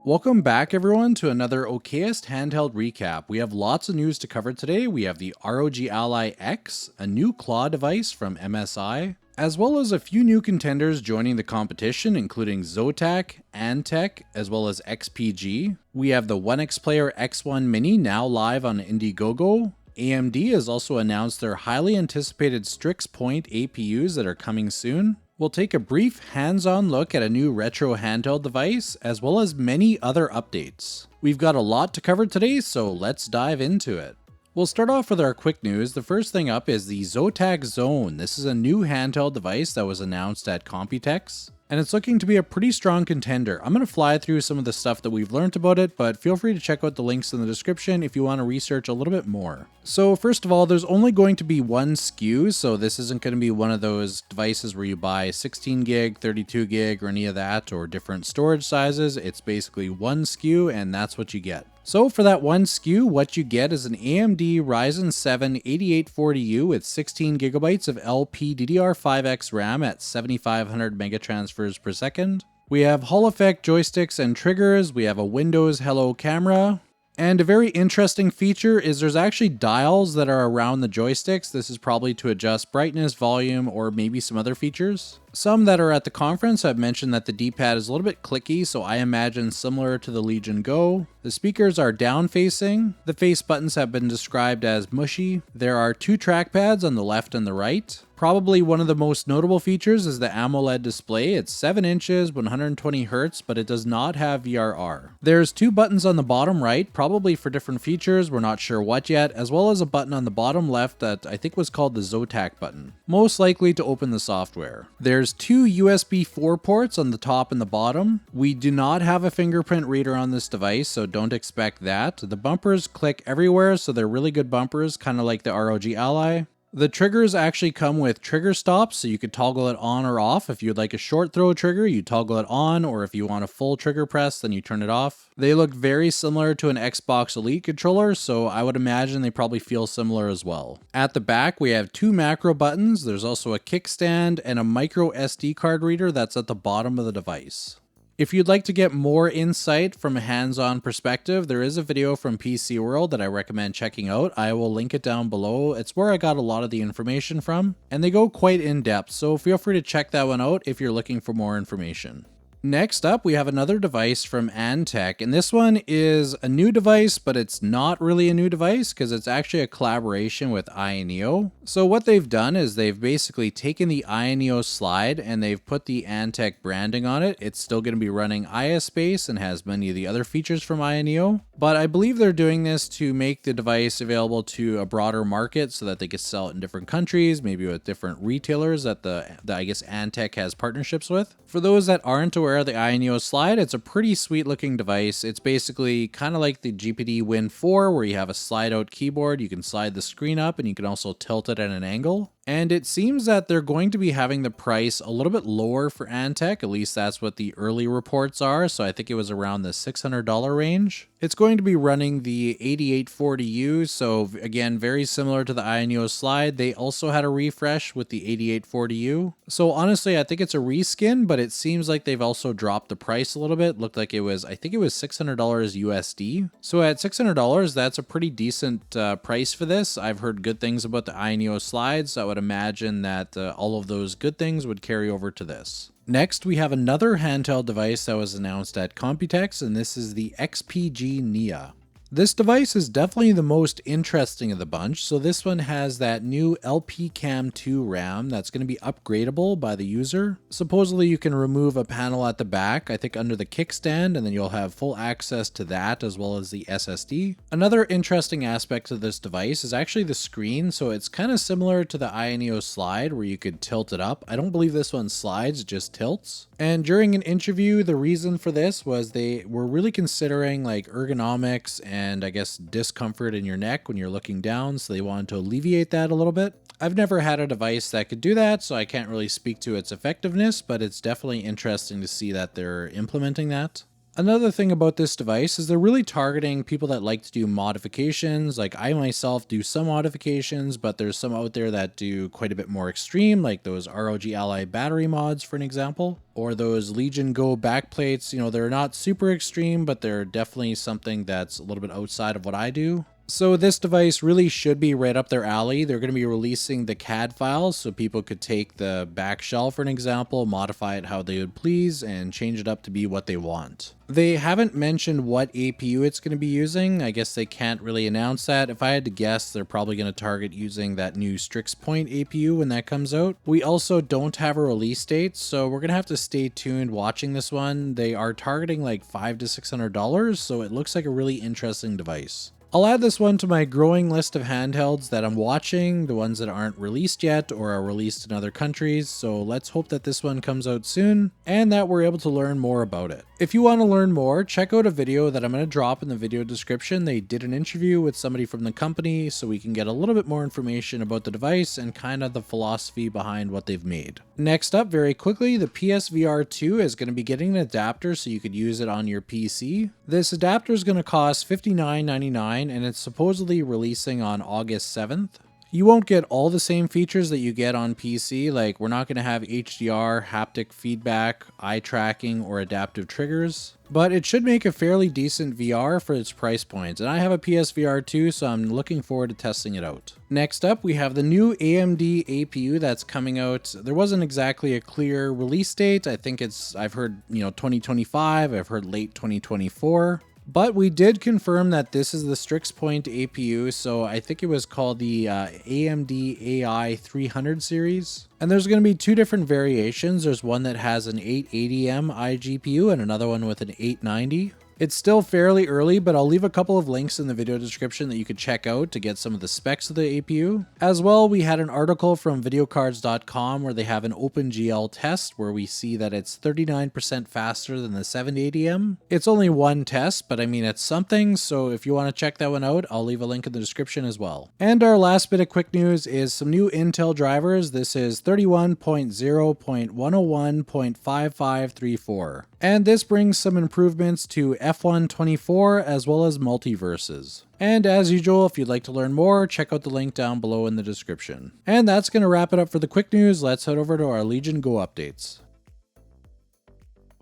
Welcome back everyone to another OKest handheld recap. We have lots of news to cover today. We have the ROG Ally X, a new claw device from MSI, as well as a few new contenders joining the competition, including Zotac, Antec, as well as XPG. We have the Onexplayer X1 Mini now live on Indiegogo. AMD has also announced their highly anticipated Strix Point APUs that are coming soon. We'll take a brief hands-on look at a new retro handheld device, as well as many other updates. We've got a lot to cover today, so let's dive into it. We'll start off with our quick news. The first thing up is the Zotac Zone. This is a new handheld device that was announced at Computex, and it's looking to be a pretty strong contender. I'm going to fly through some of the stuff that we've learned about it, but feel free to check out the links in the description if you want to research a little bit more. So first of all, there's only going to be one SKU, so this isn't going to be one of those devices where you buy 16 gig, 32 gig, or any of that, or different storage sizes. It's basically one SKU, and that's what you get. So for that one SKU, what you get is an AMD Ryzen 7 8840U with 16 gigabytes of LPDDR5X RAM at 7500 megatransfers per second. We have Hall effect joysticks and triggers. We have a Windows Hello camera. And a very interesting feature is there's actually dials that are around the joysticks. This is probably to adjust brightness, volume, or maybe some other features. Some that are at the conference have mentioned that the D-pad is a little bit clicky, so I imagine similar to the Legion Go. The speakers are down-facing. The face buttons have been described as mushy. There are two trackpads on the left and the right. Probably one of the most notable features is the AMOLED display. It's 7 inches, 120 Hz, but it does not have VRR. There's two buttons on the bottom right, probably for different features, we're not sure what yet, as well as a button on the bottom left that I think was called the Zotac button, most likely to open the software. There's two USB 4 ports on the top and the bottom. We do not have a fingerprint reader on this device, so don't expect that. The bumpers click everywhere, so they're really good bumpers, kind of like the ROG Ally. The triggers actually come with trigger stops, so you could toggle it on or off. If you'd like a short throw trigger, you toggle it on, or if you want a full trigger press, then you turn it off. They look very similar to an Xbox Elite controller, so I would imagine they probably feel similar as well. At the back, we have two macro buttons. There's also a kickstand and a micro SD card reader that's at the bottom of the device. If you'd like to get more insight from a hands-on perspective, there is a video from PC World that I recommend checking out. I will link it down below. It's where I got a lot of the information from, and they go quite in depth, so feel free to check that one out if you're looking for more information. Next up, we have another device from Antec, and this one is a new device, but it's not really a new device because it's actually a collaboration with AYANEO. So what they've done is they've basically taken the AYANEO slide and they've put the Antec branding on it. It's still going to be running ISpace and has many of the other features from AYANEO, but I believe they're doing this to make the device available to a broader market so that they can sell it in different countries, maybe with different retailers that I guess Antec has partnerships with. For those that aren't aware of the AYANEO slide, it's a pretty sweet looking device. It's basically kind of like the GPD Win 4 where you have a slide out keyboard, you can slide the screen up, and you can also tilt it at an angle. And it seems that they're going to be having the price a little bit lower for Antec, at least that's what the early reports are, so I think it was around the $600 range. It's going to be running the 8840U, so again, very similar to the AYANEO slide. They also had a refresh with the 8840U. So honestly, I think it's a reskin, but it seems like they've also dropped the price a little bit. Looked like it was, I think it was $600 USD. So at $600, that's a pretty decent price for this. I've heard good things about the AYANEO slides, so I would imagine that all of those good things would carry over to this. Next, we have another handheld device that was announced at Computex, and this is the XPG Nia. This device is definitely the most interesting of the bunch. So this one has that new LPCAMM2 RAM that's going to be upgradable by the user. Supposedly you can remove a panel at the back, I think under the kickstand, and then you'll have full access to that as well as the SSD. Another interesting aspect of this device is actually the screen. So it's kind of similar to the AYANEO slide where you could tilt it up. I don't believe this one slides, it just tilts. And during an interview, the reason for this was they were really considering like ergonomics and I guess discomfort in your neck when you're looking down, so they wanted to alleviate that a little bit. I've never had a device that could do that, so I can't really speak to its effectiveness, but it's definitely interesting to see that they're implementing that. Another thing about this device is they're really targeting people that like to do modifications. Like I myself do some modifications, but there's some out there that do quite a bit more extreme, like those ROG Ally battery mods, for an example, or those Legion Go backplates. You know, they're not super extreme, but they're definitely something that's a little bit outside of what I do. So this device really should be right up their alley. They're going to be releasing the CAD files so people could take the back shell, for an example, modify it how they would please, and change it up to be what they want. They haven't mentioned what APU it's going to be using. I guess they can't really announce that. If I had to guess, they're probably going to target using that new Strix Point APU when that comes out. We also don't have a release date, so we're going to have to stay tuned watching this one. They are targeting like $500 to $600, so it looks like a really interesting device. I'll add this one to my growing list of handhelds that I'm watching, the ones that aren't released yet or are released in other countries, so let's hope that this one comes out soon and that we're able to learn more about it. If you want to learn more, check out a video that I'm going to drop in the video description. They did an interview with somebody from the company so we can get a little bit more information about the device and kind of the philosophy behind what they've made. Next up, very quickly, the PSVR 2 is going to be getting an adapter so you could use it on your PC. This adapter is going to cost $59.99 and it's supposedly releasing on August 7th. You won't get all the same features that you get on PC, like we're not going to have HDR, haptic feedback, eye tracking, or adaptive triggers, but it should make a fairly decent VR for its price point, and I have a PSVR 2, so I'm looking forward to testing it out. Next up, we have the new AMD APU that's coming out. There wasn't exactly a clear release date. I think I've heard, 2025, I've heard late 2024. But we did confirm that this is the Strix Point APU, so I think it was called the AMD AI 300 series. And there's going to be two different variations. There's one that has an 880M iGPU and another one with an 890. It's still fairly early, but I'll leave a couple of links in the video description that you could check out to get some of the specs of the APU. As well, we had an article from videocards.com where they have an OpenGL test where we see that it's 39% faster than the 780M. It's only one test, but I mean, it's something, so if you want to check that one out, I'll leave a link in the description as well. And our last bit of quick news is some new Intel drivers. This is 31.0.101.5534. And this brings some improvements to F124 as well as multiverses. And as usual, if you'd like to learn more, check out the link down below in the description. And that's going to wrap it up for the quick news. Let's head over to our Legion Go updates.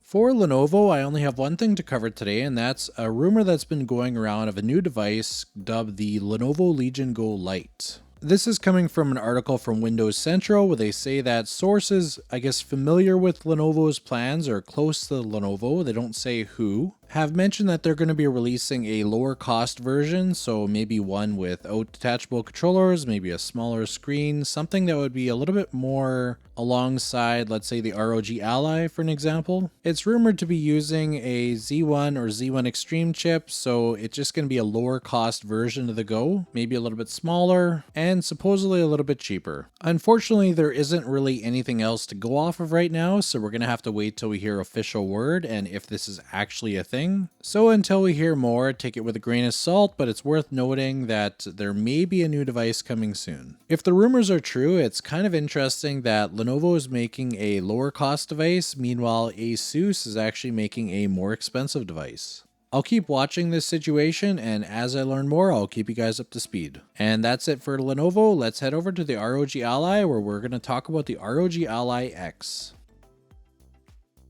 For Lenovo, I only have one thing to cover today, and that's a rumor that's been going around of a new device dubbed the Lenovo Legion Go Lite. This is coming from an article from Windows Central where they say that sources, I guess, familiar with Lenovo's plans or close to Lenovo, they don't say who, have mentioned that they're going to be releasing a lower cost version, so maybe one without detachable controllers, maybe a smaller screen, something that would be a little bit more alongside, let's say, the ROG Ally, for an example. It's rumored to be using a Z1 or Z1 Extreme chip, so it's just going to be a lower cost version of the Go, maybe a little bit smaller, and supposedly a little bit cheaper. Unfortunately, there isn't really anything else to go off of right now, so we're going to have to wait till we hear official word and if this is actually a thing. So until we hear more, take it with a grain of salt, but it's worth noting that there may be a new device coming soon. If the rumors are true, it's kind of interesting that Lenovo is making a lower cost device, meanwhile ASUS is actually making a more expensive device. I'll keep watching this situation, and as I learn more, I'll keep you guys up to speed. And that's it for Lenovo. Let's head over to the ROG Ally, where we're going to talk about the ROG Ally X.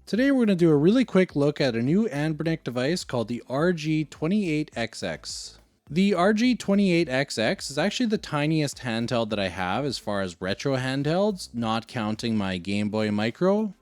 Today we're going to do a really quick look at a new Anbernic device called the RG28xx. The RG28xx is actually the tiniest handheld that I have as far as retro handhelds, not counting my Game Boy Micro.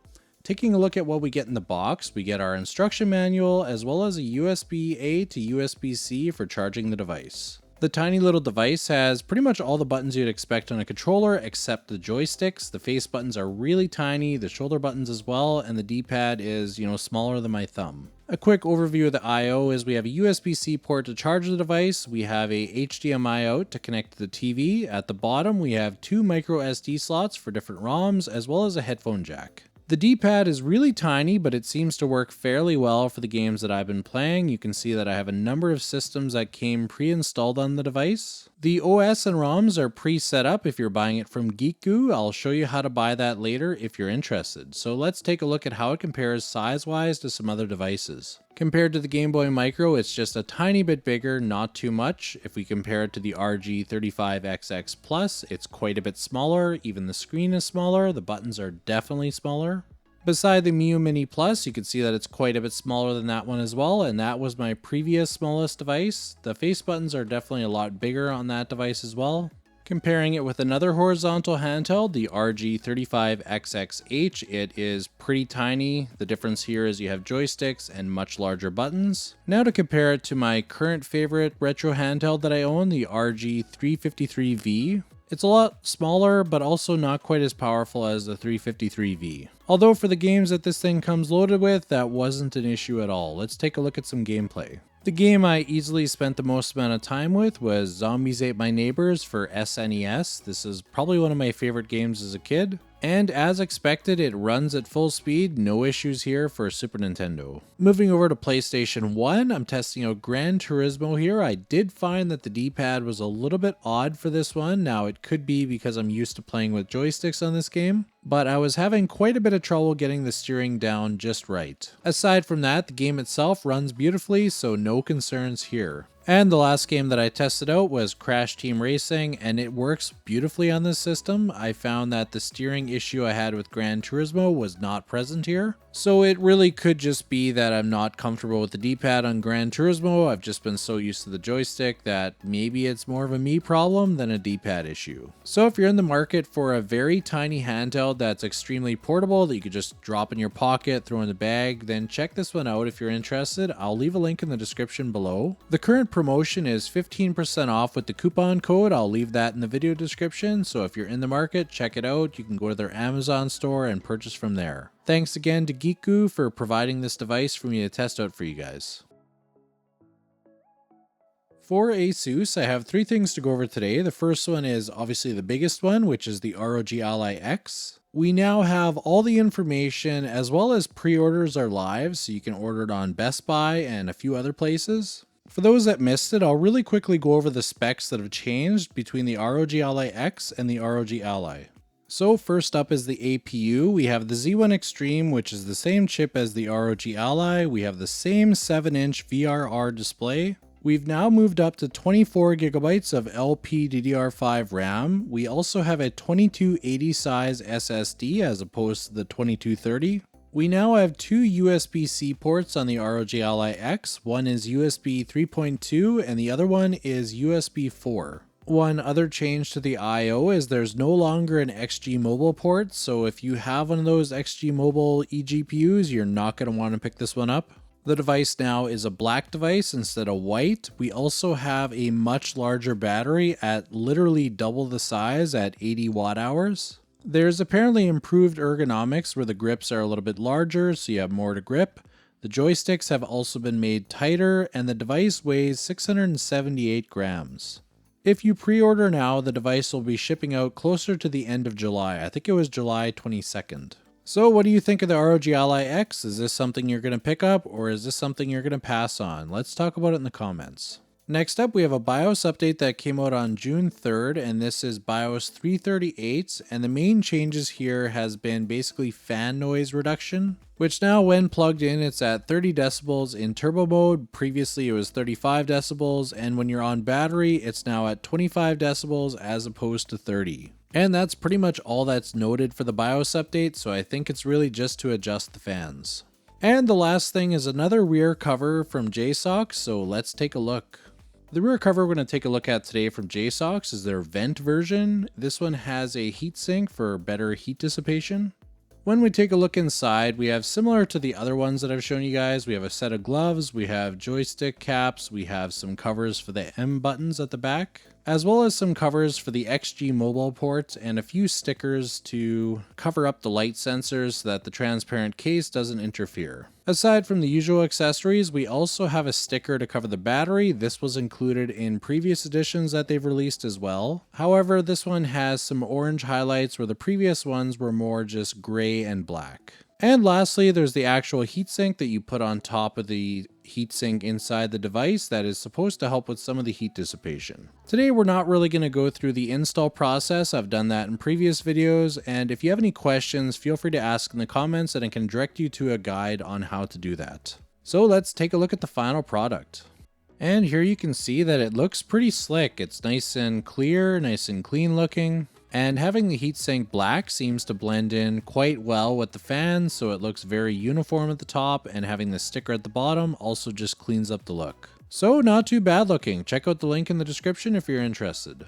Taking a look at what we get in the box, we get our instruction manual as well as a USB-A to USB-C for charging the device. The tiny little device has pretty much all the buttons you'd expect on a controller except the joysticks. The face buttons are really tiny, the shoulder buttons as well, and the D-pad is, smaller than my thumb. A quick overview of the I/O is we have a USB-C port to charge the device, we have a HDMI out to connect to the TV. At the bottom we have two micro SD slots for different ROMs as well as a headphone jack. The D-pad is really tiny, but it seems to work fairly well for the games that I've been playing. You can see that I have a number of systems that came pre-installed on the device. The OS and ROMs are pre-set up if you're buying it from Geekgoo. I'll show you how to buy that later if you're interested. So let's take a look at how it compares size-wise to some other devices. Compared to the Game Boy Micro, it's just a tiny bit bigger, not too much. If we compare it to the RG35XX Plus, it's quite a bit smaller. Even the screen is smaller. The buttons are definitely smaller. Beside the Miyoo Mini Plus, you can see that it's quite a bit smaller than that one as well, and that was my previous smallest device. The face buttons are definitely a lot bigger on that device as well. Comparing it with another horizontal handheld, the RG35XXH, it is pretty tiny. The difference here is you have joysticks and much larger buttons. Now to compare it to my current favorite retro handheld that I own, the RG353V. It's a lot smaller, but also not quite as powerful as the 353V. Although for the games that this thing comes loaded with, that wasn't an issue at all. Let's take a look at some gameplay. The game I easily spent the most amount of time with was Zombies Ate My Neighbors for SNES. This is probably one of my favorite games as a kid. And as expected, it runs at full speed, no issues here for Super Nintendo. Moving over to PlayStation 1, I'm testing out Gran Turismo here. I did find that the D-pad was a little bit odd for this one. Now it could be because I'm used to playing with joysticks on this game, but I was having quite a bit of trouble getting the steering down just right. Aside from that, the game itself runs beautifully, so no concerns here. And the last game that I tested out was Crash Team Racing, and it works beautifully on this system. I found that the steering issue I had with Gran Turismo was not present here. So it really could just be that I'm not comfortable with the D-pad on Gran Turismo. I've just been so used to the joystick that maybe it's more of a me problem than a D-pad issue. So if you're in the market for a very tiny handheld that's extremely portable, that you could just drop in your pocket, throw in the bag, then check this one out if you're interested. I'll leave a link in the description below. The current promotion is 15% off with the coupon code. I'll leave that in the video description. So if you're in the market, check it out. You can go to their Amazon store and purchase from there. Thanks again to Geekgoo for providing this device for me to test out for you guys. For ASUS, I have three things to go over today. The first one is obviously the biggest one, which is the ROG Ally X. We now have all the information as well as pre-orders are live, so you can order it on Best Buy and a few other places. For those that missed it, I'll really quickly go over the specs that have changed between the ROG Ally X and the ROG Ally. So first up is the APU. We have the Z1 Extreme, which is the same chip as the ROG Ally. We have the same 7-inch VRR display. We've now moved up to 24 gigabytes of LPDDR5 RAM. We also have a 2280 size SSD as opposed to the 2230. We now have two USB-C ports on the ROG Ally X. One is USB 3.2 and the other one is USB 4. One other change to the I/O is there's no longer an XG Mobile port, so if you have one of those XG Mobile eGPUs, you're not going to want to pick this one up. The device now is a black device instead of white. We also have a much larger battery at literally double the size at 80 watt hours. There's apparently improved ergonomics where the grips are a little bit larger, so you have more to grip. The joysticks have also been made tighter, and the device weighs 678 grams. If you pre-order now, the device will be shipping out closer to the end of July. I think it was July 22nd. So what do you think of the ROG Ally X? Is this something you're going to pick up, or is this something you're going to pass on? Let's talk about it in the comments. Next up, we have a BIOS update that came out on June 3rd, and this is BIOS 338, and the main changes here has been basically fan noise reduction, which now when plugged in, it's at 30 decibels in turbo mode. Previously, it was 35 decibels, and when you're on battery, it's now at 25 decibels as opposed to 30. And that's pretty much all that's noted for the BIOS update, so I think it's really just to adjust the fans. And the last thing is another rear cover from JSOX, so let's take a look. The rear cover we're going to take a look at today from JSOX is their vent version. This one has a heatsink for better heat dissipation. When we take a look inside, we have similar to the other ones that I've shown you guys. We have a set of gloves, we have joystick caps, we have some covers for the M buttons at the back, as well as some covers for the XG Mobile port and a few stickers to cover up the light sensors so that the transparent case doesn't interfere. Aside from the usual accessories, we also have a sticker to cover the battery. This was included in previous editions that they've released as well. However, this one has some orange highlights where the previous ones were more just gray and black. And lastly, there's the actual heatsink that you put on top of the heatsink inside the device that is supposed to help with some of the heat dissipation. Today, we're not really going to go through the install process. I've done that in previous videos, and if you have any questions, feel free to ask in the comments and I can direct you to a guide on how to do that. So let's take a look at the final product. And here you can see that it looks pretty slick. It's nice and clear, nice and clean looking. And having the heatsink black seems to blend in quite well with the fan, so it looks very uniform at the top, and having the sticker at the bottom also just cleans up the look. So not too bad looking. Check out the link in the description if you're interested.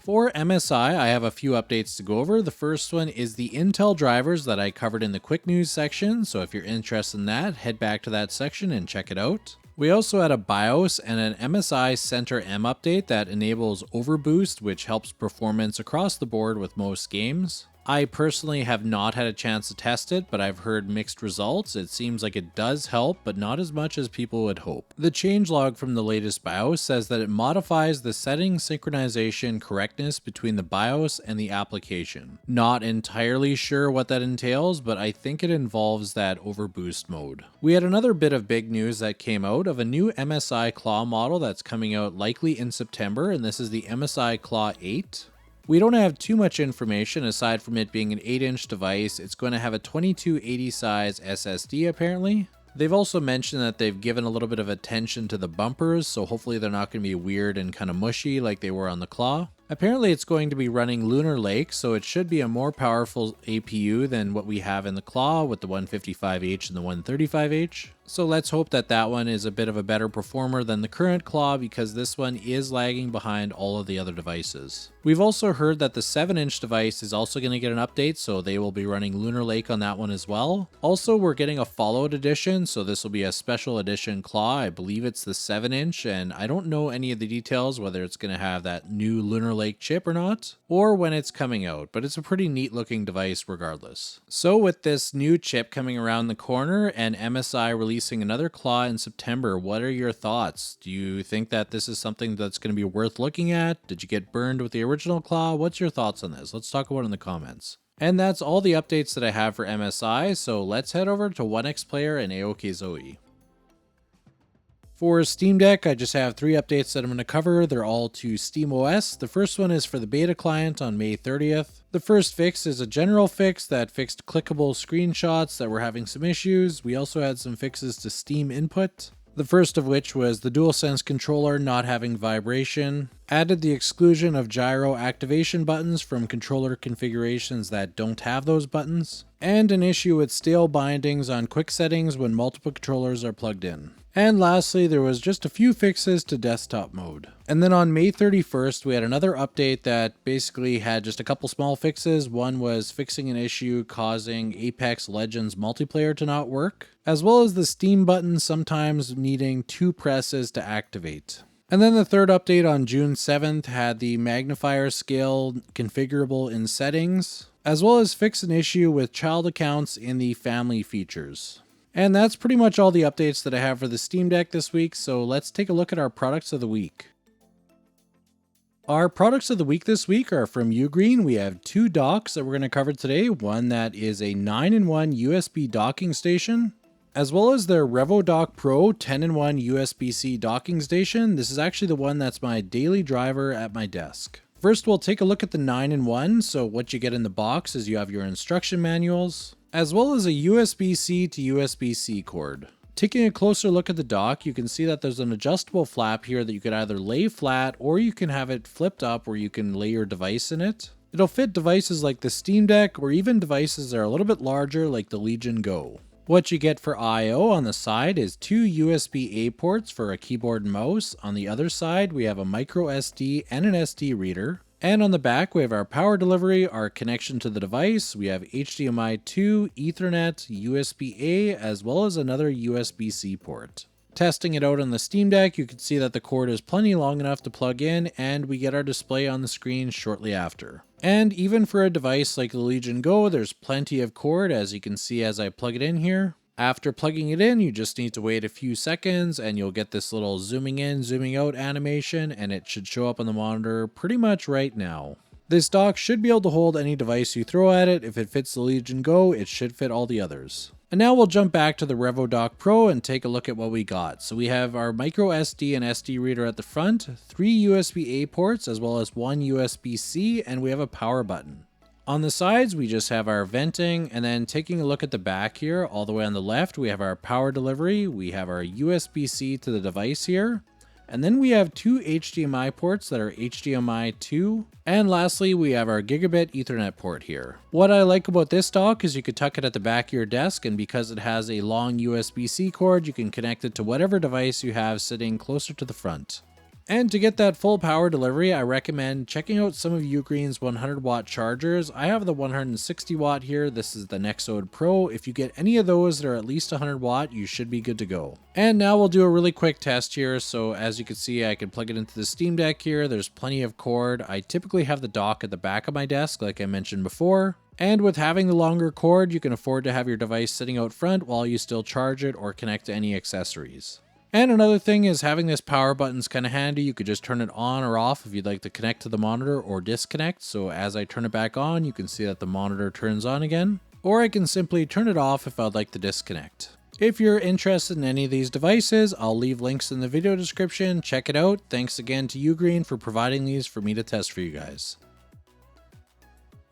For MSI, I have a few updates to go over. The first one is the Intel drivers that I covered in the quick news section, so if you're interested in that, head back to that section and check it out. We also had a BIOS and an MSI Center M update that enables overboost, which helps performance across the board with most games. I personally have not had a chance to test it, but I've heard mixed results. It seems like it does help, but not as much as people would hope. The changelog from the latest BIOS says that it modifies the setting synchronization correctness between the BIOS and the application. Not entirely sure what that entails, but I think it involves that overboost mode. We had another bit of big news that came out of a new MSI Claw model that's coming out likely in September, and this is the MSI Claw 8. We don't have too much information aside from it being an 8-inch device. It's going to have a 2280 size SSD apparently. They've also mentioned that they've given a little bit of attention to the bumpers, so hopefully they're not going to be weird and kind of mushy like they were on the Claw. Apparently it's going to be running Lunar Lake, so it should be a more powerful APU than what we have in the Claw with the 155H and the 135H. So let's hope that that one is a bit of a better performer than the current Claw, because this one is lagging behind all of the other devices. We've also heard that the 7-inch device is also going to get an update, so they will be running Lunar Lake on that one as well. Also, we're getting a Fallout edition, so this will be a special edition Claw. I believe it's the 7-inch, and I don't know any of the details, whether it's going to have that new Lunar Lake chip or not, or when it's coming out, but it's a pretty neat looking device regardless. So with this new chip coming around the corner and MSI releasing another Claw in September, what are your thoughts? Do you think that this is something that's going to be worth looking at? Did you get burned with the original Claw? What's your thoughts on this? Let's talk about it in the comments. And that's all the updates that I have for MSI, so let's head over to Onexplayer and AOKZOE. For Steam Deck, I just have 3 updates that I'm going to cover. They're all to SteamOS. The first one is for the beta client on May 30th. The first fix is a general fix that fixed clickable screenshots that were having some issues. We also had some fixes to Steam input. The first of which was the DualSense controller not having vibration, added the exclusion of gyro activation buttons from controller configurations that don't have those buttons, and an issue with stale bindings on quick settings when multiple controllers are plugged in. And lastly, there was just a few fixes to desktop mode. And then on May 31st, we had another update that basically had just a couple small fixes. One was fixing an issue causing Apex Legends multiplayer to not work, as well as the Steam button sometimes needing 2 presses to activate. And then the third update on June 7th had the magnifier scale configurable in settings, as well as fix an issue with child accounts in the family features. And that's pretty much all the updates that I have for the Steam Deck this week, so let's take a look at our products of the week. Our products of the week this week are from UGREEN. We have 2 docks that we're going to cover today. One that is a 9-in-1 USB docking station, as well as their RevoDock Pro 10-in-1 USB-C docking station. This is actually the one that's my daily driver at my desk. First, we'll take a look at the 9-in-1. So what you get in the box is you have your instruction manuals, as well as a USB-C to USB-C cord. Taking a closer look at the dock, you can see that there's an adjustable flap here that you could either lay flat or you can have it flipped up where you can lay your device in it. It'll fit devices like the Steam Deck or even devices that are a little bit larger like the Legion Go. What you get for I/O on the side is 2 USB-A ports for a keyboard and mouse. On the other side, we have a micro SD and an SD reader. And on the back, we have our power delivery, our connection to the device. We have HDMI 2, Ethernet, USB-A, as well as another USB-C port. Testing it out on the Steam Deck, you can see that the cord is plenty long enough to plug in, and we get our display on the screen shortly after. And even for a device like the Legion Go, there's plenty of cord, as you can see as I plug it in here. After plugging it in, you just need to wait a few seconds and you'll get this little zooming in, zooming out animation, and it should show up on the monitor pretty much right now. This dock should be able to hold any device you throw at it. If it fits the Legion Go, it should fit all the others. And now we'll jump back to the RevoDock Pro and take a look at what we got. So we have our micro SD and SD reader at the front, 3 USB-A ports, as well as 1 USB-C, and we have a power button. On the sides, we just have our venting, and then taking a look at the back here, all the way on the left, we have our power delivery, we have our USB-C to the device here, and then we have 2 HDMI ports that are HDMI 2, and lastly, we have our gigabit Ethernet port here. What I like about this dock is you could tuck it at the back of your desk, and because it has a long USB-C cord, you can connect it to whatever device you have sitting closer to the front. And to get that full power delivery, I recommend checking out some of UGREEN's 100 watt chargers. I have the 160 watt here. This is the Nexode Pro. If you get any of those that are at least 100 watt, you should be good to go. And now we'll do a really quick test here. So as you can see, I can plug it into the Steam Deck here. There's plenty of cord. I typically have the dock at the back of my desk, like I mentioned before. And with having the longer cord, you can afford to have your device sitting out front while you still charge it or connect to any accessories. And another thing is having this power button's kind of handy. You could just turn it on or off if you'd like to connect to the monitor or disconnect. So as I turn it back on, you can see that the monitor turns on again. Or I can simply turn it off if I'd like to disconnect. If you're interested in any of these devices, I'll leave links in the video description. Check it out. Thanks again to UGREEN for providing these for me to test for you guys.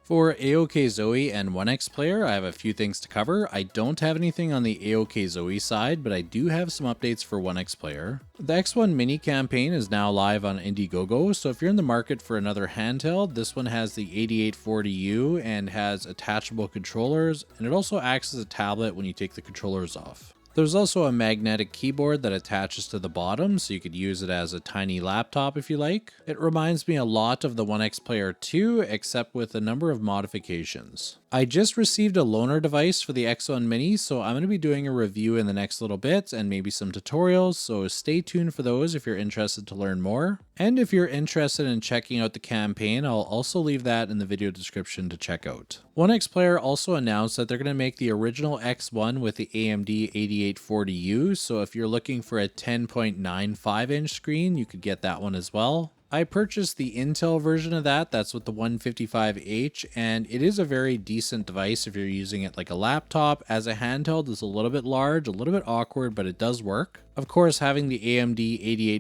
For AOKZOE and Onexplayer, I have a few things to cover. I don't have anything on the AOKZOE side, but I do have some updates for Onexplayer. The X1 Mini campaign is now live on Indiegogo, so if you're in the market for another handheld, this one has the 8840U and has attachable controllers, and it also acts as a tablet when you take the controllers off. There's also a magnetic keyboard that attaches to the bottom, so you could use it as a tiny laptop if you like. It reminds me a lot of the Onexplayer 2, except with a number of modifications. I just received a loaner device for the X1 Mini, so I'm going to be doing a review in the next little bit and maybe some tutorials, so stay tuned for those if you're interested to learn more. And if you're interested in checking out the campaign, I'll also leave that in the video description to check out. Onexplayer also announced that they're going to make the original X1 with the AMD 8840U, so if you're looking for a 10.95 inch screen, you could get that one as well. I purchased the Intel version of that, that's with the 155H, and it is a very decent device if you're using it like a laptop. As a handheld, it's a little bit large, a little bit awkward, but it does work. Of course, having the AMD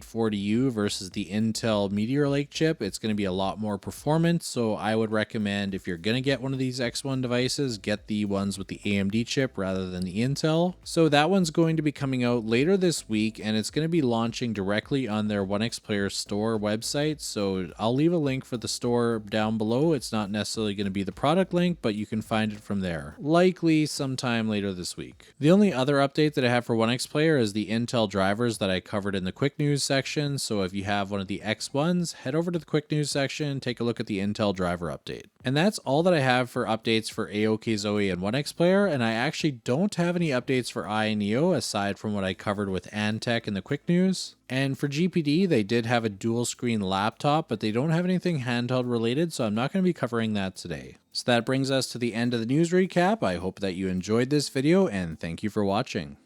8840U versus the Intel Meteor Lake chip, it's going to be a lot more performance, so I would recommend if you're going to get one of these X1 devices, get the ones with the AMD chip rather than the Intel. So that one's going to be coming out later this week, and it's going to be launching directly on their Onexplayer store website, so I'll leave a link for the store down below. It's not necessarily going to be the product link, but you can find it from there, likely sometime later this week. The only other update that I have for Onexplayer is the Intel drivers that I covered in the quick news section, so if you have one of the X1s, head over to the quick news section, take a look at the Intel driver update. And that's all that I have for updates for AOKZOE and Onexplayer, and I actually don't have any updates for AYANEO aside from what I covered with Antec in the quick news. And for GPD, they did have a dual screen laptop, but they don't have anything handheld related, so I'm not going to be covering that today. So that brings us to the end of the news recap. I hope that you enjoyed this video, and thank you for watching.